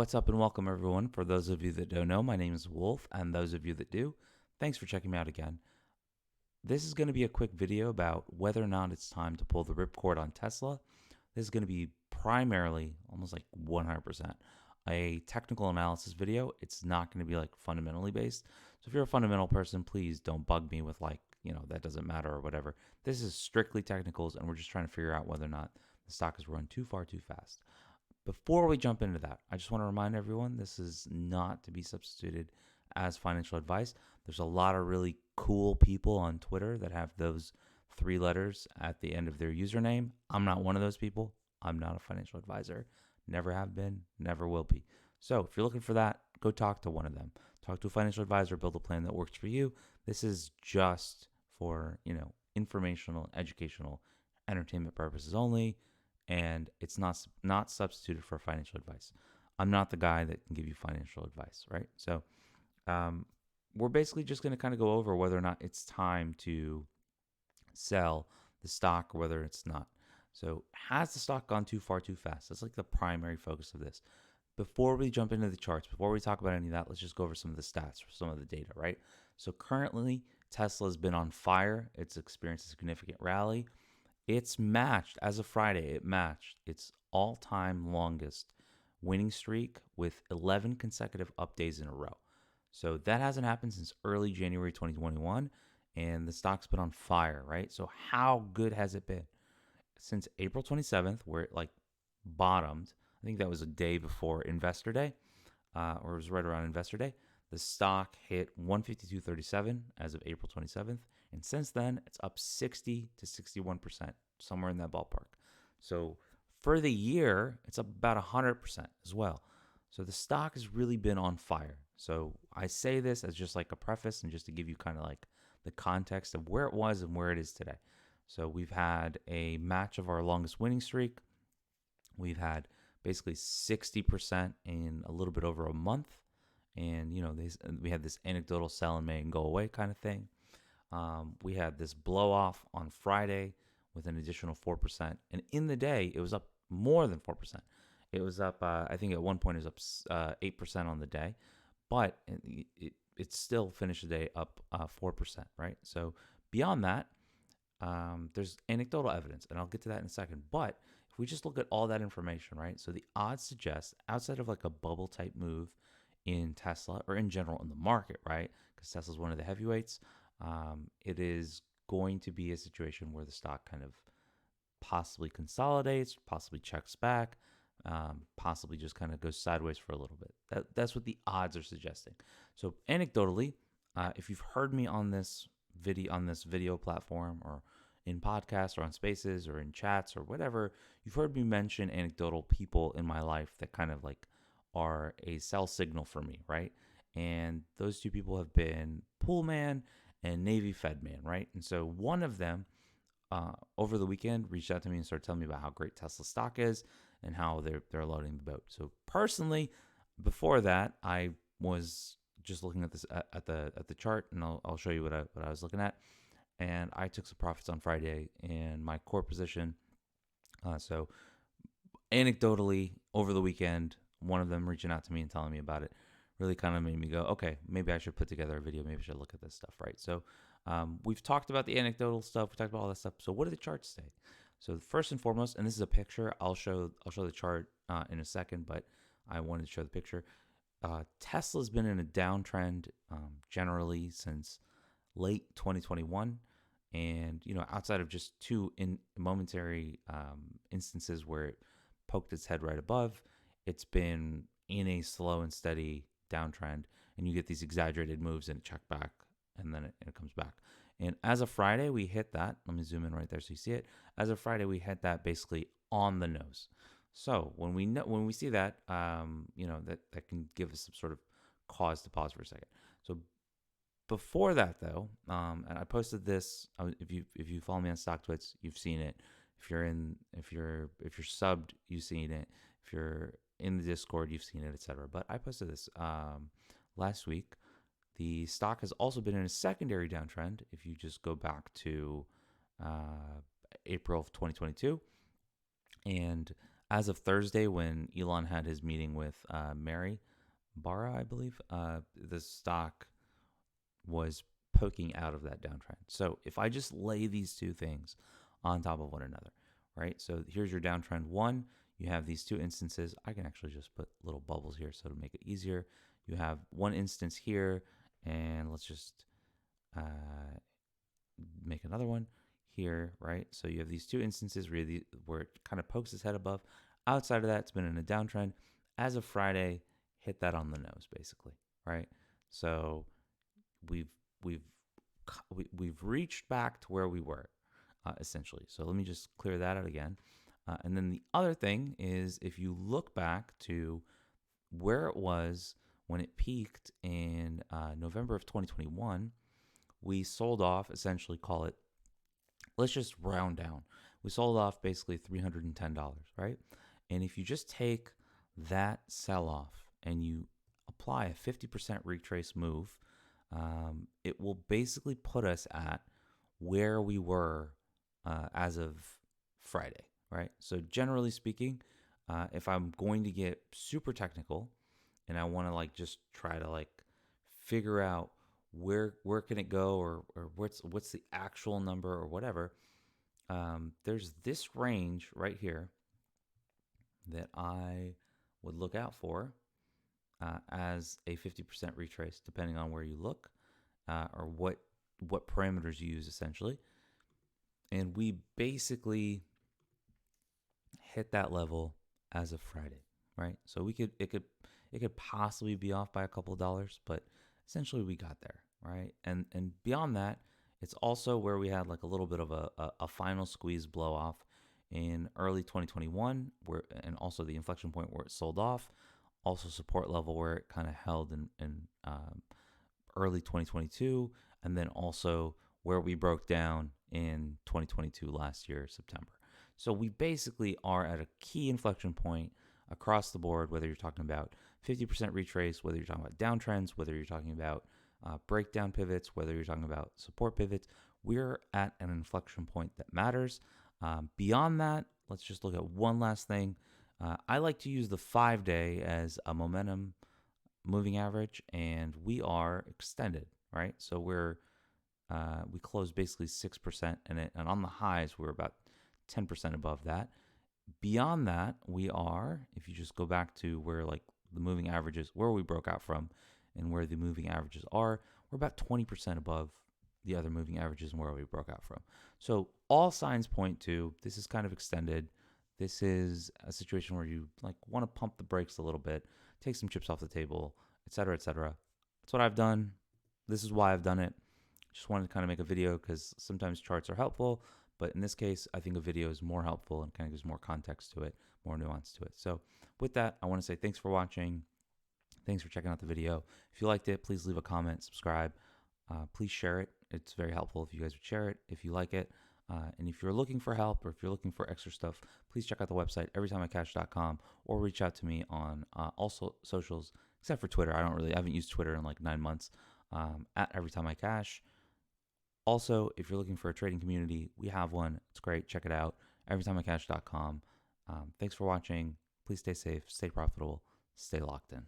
What's up and welcome everyone. For those of you that don't know, my name is Wolfe, and those of you that do, thanks for checking me out again. This is going to be a quick video about whether or not it's time to pull the ripcord on Tesla. This is going to be primarily, almost like 100%, a technical analysis video. It's not going to be like fundamentally based. So if you're a fundamental person, please don't bug me with that doesn't matter or whatever. This is strictly technicals, and we're just trying to figure out whether or not the stock has run too far too fast. Before we jump into that, I just want to remind everyone this is not to be substituted as financial advice. There's a lot of really cool people on Twitter that have those 3 letters at the end of their username. I'm not one of those people. I'm not a financial advisor. Never have been, never will be. So if you're looking for that, go talk to one of them. Talk to a financial advisor, build a plan that works for you. This is just for, informational, educational, entertainment purposes only. And it's not substituted for financial advice. I'm not the guy that can give you financial advice, right? So we're basically just going to kind of go over whether or not it's time to sell the stock or whether it's not. So has the stock gone too far too fast? That's like the primary focus of this. Before we jump into the charts, before we talk about any of that, let's just go over some of the stats, some of the data, right? So currently, Tesla's been on fire. It's experienced a significant rally. It's matched, as of Friday, it matched its all-time longest winning streak with 11 consecutive up days in a row. So that hasn't happened since early January 2021, and the stock's been on fire, right? So how good has it been? Since April 27th, where it bottomed, I think that was a day before Investor Day, or it was right around Investor Day, the stock hit 152.37 as of April 27th. And since then, it's up 60 to 61%, somewhere in that ballpark. So for the year, it's up about 100% as well. So the stock has really been on fire. So I say this as just like a preface and just to give you kind of like the context of where it was and where it is today. So we've had a match of our longest winning streak. We've had basically 60% in a little bit over a month. And, we had this anecdotal sell in May and go away kind of thing. We had this blow off on Friday with an additional 4%. And in the day, it was up more than 4%. It was up, I think at one point it was up 8% on the day. But it still finished the day up 4%, right? So beyond that, there's anecdotal evidence, and I'll get to that in a second. But if we just look at all that information, right? So the odds suggest, outside of like a bubble type move in Tesla or in general in the market, right? Because Tesla's one of the heavyweights. It is going to be a situation where the stock kind of possibly consolidates, possibly checks back, possibly just kind of goes sideways for a little bit. That's what the odds are suggesting. So anecdotally, if you've heard me on this video platform or in podcasts or on spaces or in chats or whatever, you've heard me mention anecdotal people in my life that kind of like are a sell signal for me, right? And those two people have been Poolman and Navy Fedman, right? And so one of them over the weekend reached out to me and started telling me about how great Tesla stock is and how they're loading the boat. So personally, before that, I was just looking at this at the chart, and I'll show you what I was looking at. And I took some profits on Friday in my core position. So anecdotally, over the weekend, one of them reaching out to me and telling me about it really kind of made me go, okay, maybe I should put together a video. Maybe I should look at this stuff, right? So we've talked about the anecdotal stuff. We talked about all that stuff. So what do the charts say? So first and foremost, and this is a picture. I'll show the chart in a second, but I wanted to show the picture. Tesla's been in a downtrend generally since late 2021. And, outside of just two momentary instances where it poked its head right above, it's been in a slow and steady downtrend, and you get these exaggerated moves and it check back, and then it comes back. And as of Friday, we hit that. Let me zoom in right there so you see it. As of Friday, we hit that basically on the nose. So when we see that, that can give us some sort of cause to pause for a second. So before that, though, and I posted this. If you follow me on StockTwits, you've seen it. If you're subbed, you've seen it. If you're in the Discord, you've seen it, etc. But I posted this last week. The stock has also been in a secondary downtrend. If you just go back to April of 2022, and as of Thursday, when Elon had his meeting with Mary Barra, I believe, the stock was poking out of that downtrend. So if I just lay these two things on top of one another, right? So here's your downtrend one. You have these two instances. I can actually just put little bubbles here so to make it easier. You have one instance here, and let's just make another one here, right? So you have these two instances where it kind of pokes its head above. Outside of that, it's been in a downtrend. As of Friday, hit that on the nose, basically, right? So we've we've we've reached back to where we were, essentially. So let me just clear that out again. And then the other thing is, if you look back to where it was when it peaked in November of 2021, we sold off, essentially, call it, let's just round down. We sold off basically $310, right? And if you just take that sell off and you apply a 50% retrace move, it will basically put us at where we were as of Friday, right? So generally speaking, if I'm going to get super technical and I want to like just try to like figure out where can it go, or what's the actual number or whatever, there's this range right here that I would look out for as a 50% retrace, depending on where you look, or what parameters you use, essentially. And we basically hit that level as of Friday, right? So it could possibly be off by a couple of dollars, but essentially we got there, right? And beyond that, it's also where we had like a little bit of a final squeeze blow off in early 2021, and also the inflection point where it sold off, also support level where it kind of held in early 2022, and then also where we broke down in 2022 last year, September. So we basically are at a key inflection point across the board, whether you're talking about 50% retrace, whether you're talking about downtrends, whether you're talking about breakdown pivots, whether you're talking about support pivots. We're at an inflection point that matters. Beyond that, let's just look at one last thing. I like to use the 5-day as a momentum moving average, and we are extended, right? So we closed basically 6%, and on the highs we're about 10% above that. Beyond that, we are, if you just go back to where like the moving averages, where we broke out from and where the moving averages are, we're about 20% above the other moving averages and where we broke out from. So all signs point to this is kind of extended. This is a situation where you like want to pump the brakes a little bit, take some chips off the table, et cetera, et cetera. That's what I've done. This is why I've done it. Just wanted to kind of make a video because sometimes charts are helpful, but in this case, I think a video is more helpful and kind of gives more context to it, more nuance to it. So with that, I want to say thanks for watching. Thanks for checking out the video. If you liked it, please leave a comment, subscribe. Please share it. It's very helpful if you guys would share it, if you like it. And if you're looking for help or if you're looking for extra stuff, please check out the website, everytimeicash.com, or reach out to me on all socials, except for Twitter. I haven't used Twitter in like 9 months, at everytimeicash. Also, if you're looking for a trading community, we have one. It's great. Check it out, everytimeicash.com. Thanks for watching. Please stay safe, stay profitable, stay locked in.